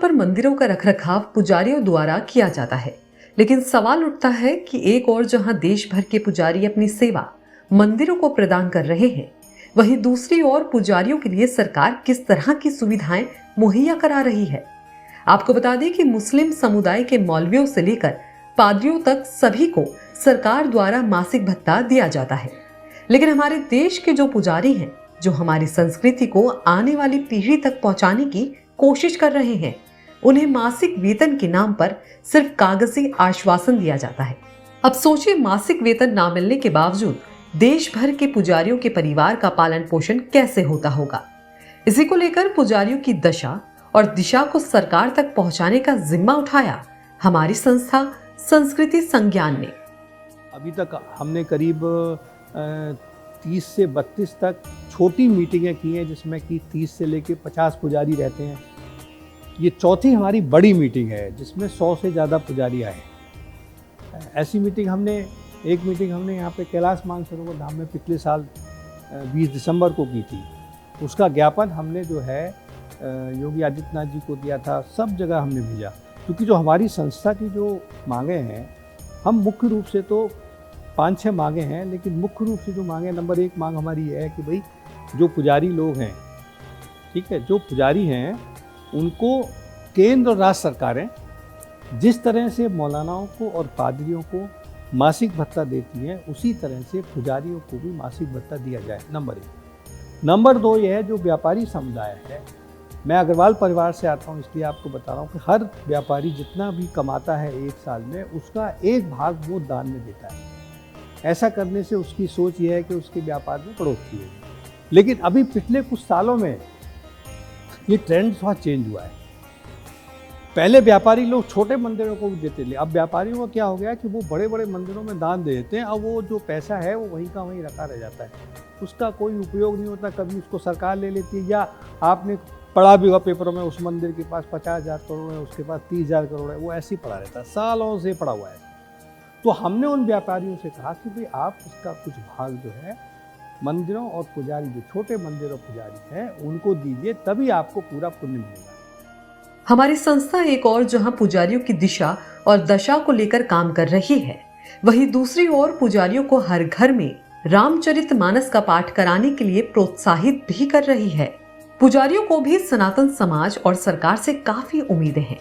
पर मंदिरों का रखरखाव पुजारियों द्वारा किया जाता है, लेकिन सवाल उठता है कि एक और जहां देश भर के पुजारी अपनी सेवा मंदिरों को प्रदान कर रहे हैं, वहीं दूसरी ओर पुजारियों के लिए सरकार किस तरह की सुविधाएं मुहैया करा रही है। आपको बता दें कि मुस्लिम समुदाय के मौलवियों से लेकर पादरियों तक सभी को सरकार द्वारा मासिक भत्ता दिया जाता है, लेकिन हमारे देश के जो पुजारी हैं, जो हमारी संस्कृति को आने वाली पीढ़ी तक पहुंचाने की कोशिश कर रहे हैं, उन्हें मासिक वेतन के नाम पर सिर्फ कागजी आश्वासन दिया जाता है। अब सोचिए, मासिक वेतन ना मिलने के बावजूद देश भर के पुजारियों के परिवार का पालन पोषण कैसे होता होगा। इसी को लेकर पुजारियों की दशा और दिशा को सरकार तक पहुंचाने का जिम्मा उठाया हमारी संस्था संस्कृति संज्ञान ने। अभी तक हमने करीब 30 से 32 तक छोटी मीटिंगें की हैं, जिसमें कि 30 से लेकर 50 पुजारी रहते हैं। ये चौथी हमारी बड़ी मीटिंग है जिसमें 100 से ज़्यादा पुजारी आए। ऐसी मीटिंग एक मीटिंग हमने यहाँ पे कैलाश मानसरोवर धाम में पिछले साल 20 दिसंबर को की थी। उसका ज्ञापन हमने जो है योगी आदित्यनाथ जी को दिया था, सब जगह हमने भेजा। क्योंकि जो हमारी संस्था की जो मांगे हैं, हम मुख्य रूप से तो 5-6 मांगे हैं, लेकिन मुख्य रूप से जो मांगे, नंबर 1 मांग हमारी ये है कि भाई जो पुजारी लोग हैं, ठीक है, जो पुजारी हैं उनको केंद्र और राज्य सरकारें जिस तरह से मौलानाओं को और पादरियों को मासिक भत्ता देती हैं, उसी तरह से पुजारियों को भी मासिक भत्ता दिया जाए, नंबर 1। नंबर 2 ये है, जो व्यापारी समुदाय है, मैं अग्रवाल परिवार से आता हूँ, इसलिए आपको बता रहा हूँ कि हर व्यापारी जितना भी कमाता है एक साल में, उसका एक भाग वो दान में देता है। ऐसा करने से उसकी सोच ये है कि उसके व्यापार में बढ़ोतरी होगी। लेकिन अभी पिछले कुछ सालों में ये ट्रेंड थोड़ा चेंज हुआ है। पहले व्यापारी लोग छोटे मंदिरों को भी देते थे, अब व्यापारियों का क्या हो गया कि वो बड़े बड़े मंदिरों में दान दे देते हैं। अब वो जो पैसा है वो वहीं का वहीं रखा रह जाता है, उसका कोई उपयोग नहीं होता। कभी उसको सरकार ले लेती है, या आपने पढ़ा भी होगा पेपरों में, उस मंदिर के पास 50,000 करोड़ है, उसके पास 30,000 करोड़ है, वो ऐसे ही पड़ा रहता है, सालों से पड़ा हुआ है। तो हमने उन व्यापारियों से कहा कि भाई आप इसका कुछ भाग जो है मंदिरों और पुजारी, जो छोटे मंदिर और पुजारी हैं, उनको दीजिए, तभी आपको पूरा पुण्य मिलेगा। हमारी संस्था एक और जहां पुजारियों की दिशा और दशा को लेकर काम कर रही है, वहीं दूसरी ओर पुजारियों को हर घर में रामचरितमानस का पाठ कराने के लिए प्रोत्साहित भी कर रही है। पुजारियों को भी सनातन समाज और सरकार से काफी उम्मीदें हैं।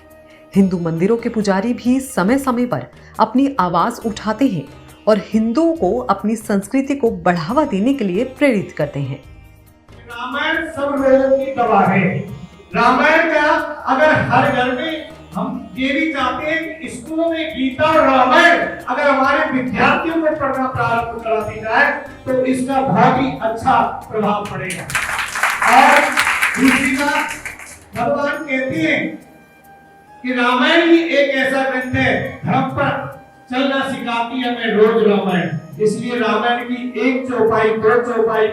हिंदू मंदिरों के पुजारी भी समय समय पर अपनी आवाज उठाते हैं और हिंदुओं को अपनी संस्कृति को बढ़ावा देने के लिए प्रेरित करते हैं। रामायण सब लोगों की गवाह है। रामायण का अगर हर घर में, हम ये भी चाहते हैं कि स्कूलों में गीता और रामायण अगर हमारे विद्यार्थियों को पढ़ना प्रारंभ करा दी जाए तो इसका बहुत ही अच्छा प्रभाव पड़ेगा। और दूसरी बात, भगवान कहते हैं कि रामायण ही एक ऐसा ग्रंथ है, धर्म पर चलना सिखाती है हमें रोज रामायण। इसलिए रामायण की 1 चौपाई 2 चौपाई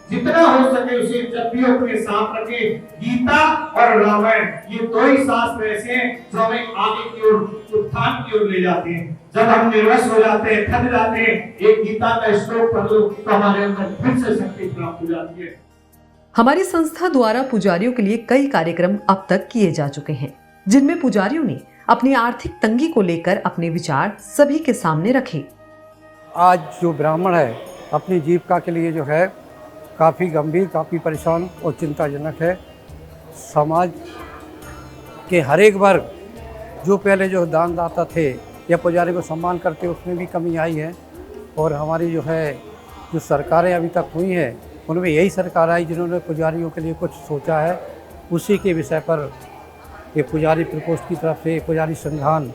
जितना हो सके उसे जब भी अपने साथ रखें। गीता और रामायण ये 2 ही शास्त्र ऐसे हैं जो हमें आगे की ओर, उत्थान की ओर ले जाते हैं। जब हम निर्वश हो जाते हैं, थक जाते हैं, एक गीता का श्लोक पढ़ लो तो हमारे अंदर फिर से शक्ति प्राप्त हो जाती है। हमारी संस्था द्वारा पुजारियों के लिए कई कार्यक्रम अब तक किए जा चुके हैं, जिनमें पुजारियों ने अपनी आर्थिक तंगी को लेकर अपने विचार सभी के सामने रखे। आज जो ब्राह्मण है अपनी जीविका के लिए जो है काफ़ी गंभीर, काफ़ी परेशान और चिंताजनक है। समाज के हर एक वर्ग जो पहले जो दानदाता थे या पुजारी को सम्मान करते, उसमें भी कमी आई है। और हमारी जो सरकारें अभी तक हुई हैं, उनमें यही सरकार आई जिन्होंने पुजारियों के लिए कुछ सोचा है। उसी के विषय पर ये पुजारी प्रकोष्ठ की तरफ से पुजारी संघान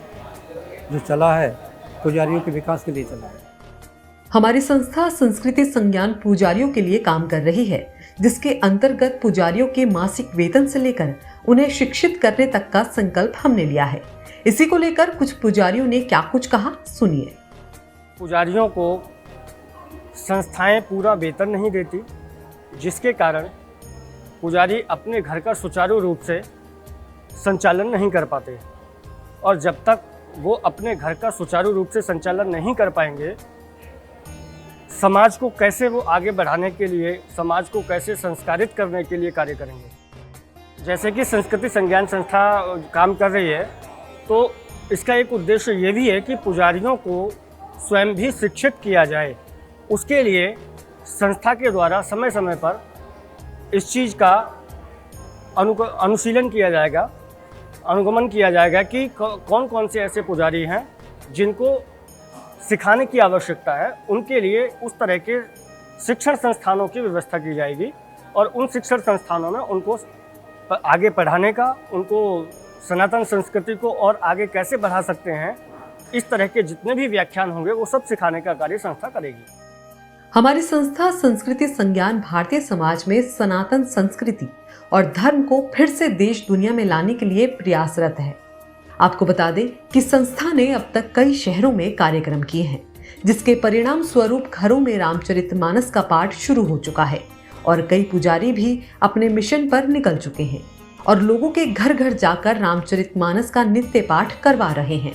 जो चला है, पुजारियों के विकास के लिए चला है। हमारी संस्था संस्कृति संज्ञान पुजारियों के लिए काम कर रही है, जिसके अंतर्गत पुजारियों के मासिक वेतन से लेकर उन्हें शिक्षित करने तक का संकल्प हमने लिया है। इसी को लेकर कुछ पुजारियों ने क्या कुछ कहा, सुनिए। पुजारियों को संस्थाएं पूरा वेतन नहीं देती, जिसके कारण पुजारी अपने घर का सुचारू रूप से संचालन नहीं कर पाते। और जब तक वो अपने घर का सुचारू रूप से संचालन नहीं कर पाएंगे, समाज को कैसे वो आगे बढ़ाने के लिए, समाज को कैसे संस्कारित करने के लिए कार्य करेंगे। जैसे कि संस्कृति संज्ञान संस्था काम कर रही है, तो इसका एक उद्देश्य ये भी है कि पुजारियों को स्वयं भी शिक्षित किया जाए। उसके लिए संस्था के द्वारा समय समय पर इस चीज़ का अनुशीलन किया जाएगा, अनुगमन किया जाएगा कि कौन कौन से ऐसे पुजारी हैं जिनको सिखाने की आवश्यकता है। उनके लिए उस तरह के शिक्षण संस्थानों की व्यवस्था की जाएगी और उन शिक्षण संस्थानों में उनको आगे पढ़ाने का, उनको सनातन संस्कृति को और आगे कैसे बढ़ा सकते हैं, इस तरह के जितने भी व्याख्यान होंगे वो सब सिखाने का कार्य संस्था करेगी। हमारी संस्था संस्कृति संज्ञान भारतीय समाज में सनातन संस्कृति और धर्म को फिर से देश दुनिया में लाने के लिए प्रयासरत है। आपको बता दें कि संस्था ने अब तक कई शहरों में कार्यक्रम किए हैं, जिसके परिणाम स्वरूप घरों में रामचरितमानस का पाठ शुरू हो चुका है और कई पुजारी भी अपने मिशन पर निकल चुके हैं और लोगों के घर घर जाकर रामचरितमानस का नित्य पाठ करवा रहे हैं।